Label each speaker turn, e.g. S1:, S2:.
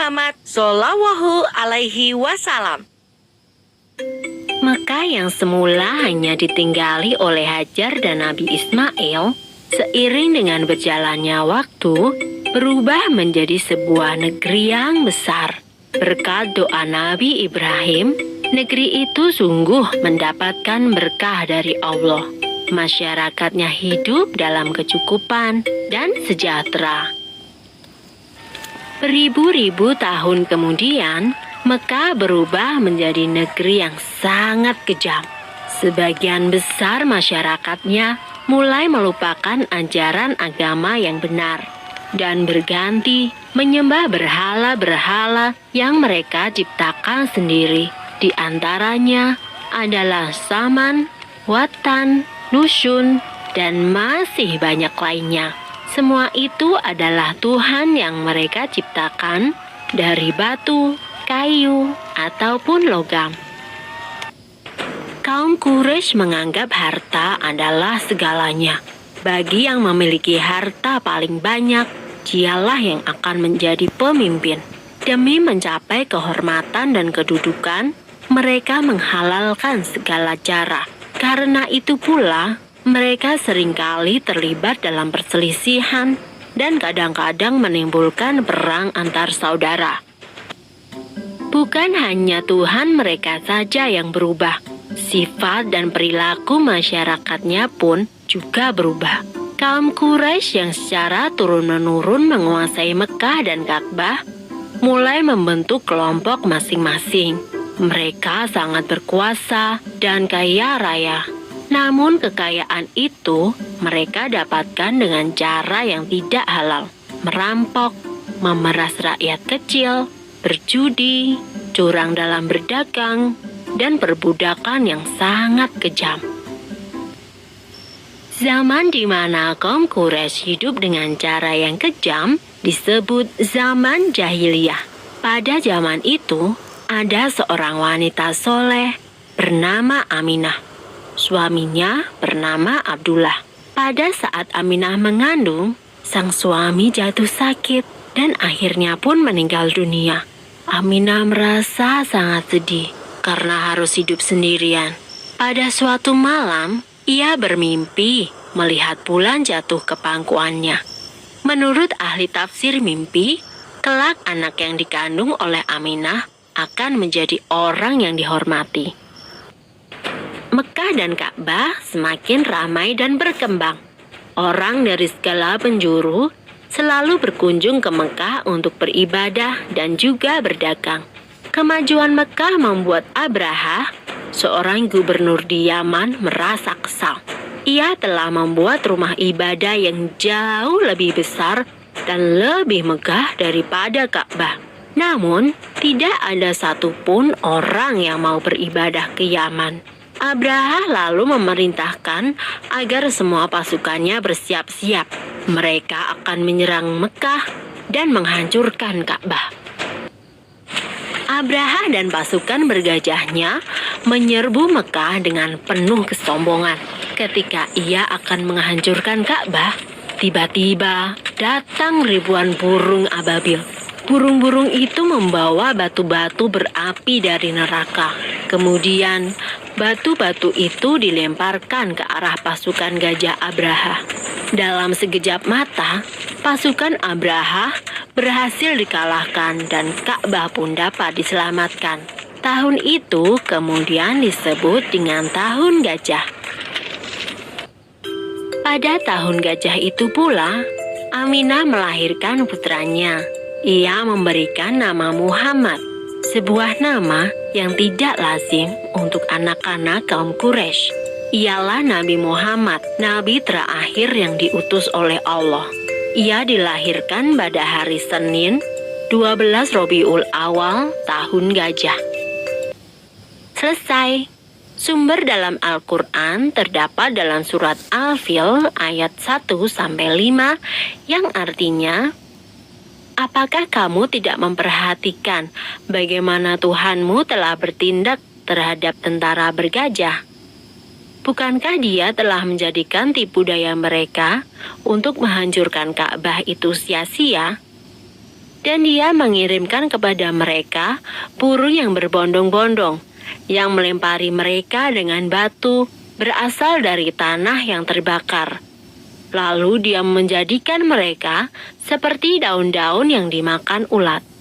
S1: Muhammad Shallallahu Alaihi Wasallam.
S2: Mekah yang semula hanya ditinggali oleh Hajar dan Nabi Ismail, seiring dengan berjalannya waktu, berubah menjadi sebuah negeri yang besar. Berkat doa Nabi Ibrahim, negeri itu sungguh mendapatkan berkah dari Allah. Masyarakatnya hidup dalam kecukupan dan sejahtera. Beribu-ribu tahun kemudian, Mekah berubah menjadi negeri yang sangat kejam. Sebagian besar masyarakatnya mulai melupakan ajaran agama yang benar dan berganti menyembah berhala-berhala yang mereka ciptakan sendiri. Di antaranya adalah Saman, Watan, Nusyun, dan masih banyak lainnya. Semua itu adalah Tuhan yang mereka ciptakan dari batu, kayu, ataupun logam. Kaum Quraisy menganggap harta adalah segalanya. Bagi yang memiliki harta paling banyak, dialah yang akan menjadi pemimpin. Demi mencapai kehormatan dan kedudukan, mereka menghalalkan segala cara. Karena itu pula, mereka seringkali terlibat dalam perselisihan dan kadang-kadang menimbulkan perang antar saudara. Bukan hanya Tuhan mereka saja yang berubah, sifat dan perilaku masyarakatnya pun juga berubah. Kaum Quraisy yang secara turun-menurun menguasai Mekah dan Ka'bah mulai membentuk kelompok masing-masing. Mereka sangat berkuasa dan kaya raya. Namun kekayaan itu mereka dapatkan dengan cara yang tidak halal. Merampok, memeras rakyat kecil, berjudi, curang dalam berdagang, dan perbudakan yang sangat kejam. Zaman di mana kaum Quraisy hidup dengan cara yang kejam disebut zaman jahiliyah. Pada zaman itu, ada seorang wanita soleh bernama Aminah. Suaminya bernama Abdullah. Pada saat Aminah mengandung, sang suami jatuh sakit dan akhirnya pun meninggal dunia. Aminah merasa sangat sedih karena harus hidup sendirian. Pada suatu malam, ia bermimpi melihat bulan jatuh ke pangkuannya. Menurut ahli tafsir mimpi, kelak anak yang dikandung oleh Aminah akan menjadi orang yang dihormati. Mekah dan Ka'bah semakin ramai dan berkembang. Orang dari segala penjuru selalu berkunjung ke Mekah untuk beribadah dan juga berdagang. Kemajuan Mekah membuat Abraha, seorang gubernur di Yaman, merasa kesal. Ia telah membuat rumah ibadah yang jauh lebih besar dan lebih megah daripada Ka'bah. Namun, tidak ada satupun orang yang mau beribadah ke Yaman. Abraha lalu memerintahkan agar semua pasukannya bersiap-siap. Mereka akan menyerang Mekah dan menghancurkan Ka'bah. Abraha dan pasukan bergajahnya menyerbu Mekah dengan penuh kesombongan. Ketika ia akan menghancurkan Ka'bah, tiba-tiba datang ribuan burung ababil. Burung-burung itu membawa batu-batu berapi dari neraka. Kemudian, batu-batu itu dilemparkan ke arah pasukan gajah Abraha. Dalam sekejap mata, pasukan Abraha berhasil dikalahkan dan Ka'bah pun dapat diselamatkan. Tahun itu kemudian disebut dengan Tahun Gajah. Pada Tahun Gajah itu pula, Aminah melahirkan putranya. Ia memberikan nama Muhammad, sebuah nama yang tidak lazim untuk anak-anak kaum Quraisy. Ialah Nabi Muhammad, nabi terakhir yang diutus oleh Allah. Ia dilahirkan pada hari Senin, 12 Rabiul Awal, Tahun Gajah. Selesai. Sumber dalam Al-Quran terdapat dalam surat Al-Fil ayat 1-5 yang artinya, apakah kamu tidak memperhatikan bagaimana Tuhanmu telah bertindak terhadap tentara bergajah? Bukankah dia telah menjadikan tipu daya mereka untuk menghancurkan Ka'bah itu sia-sia? Dan dia mengirimkan kepada mereka burung yang berbondong-bondong, yang melempari mereka dengan batu berasal dari tanah yang terbakar. Lalu dia menjadikan mereka seperti daun-daun yang dimakan ulat.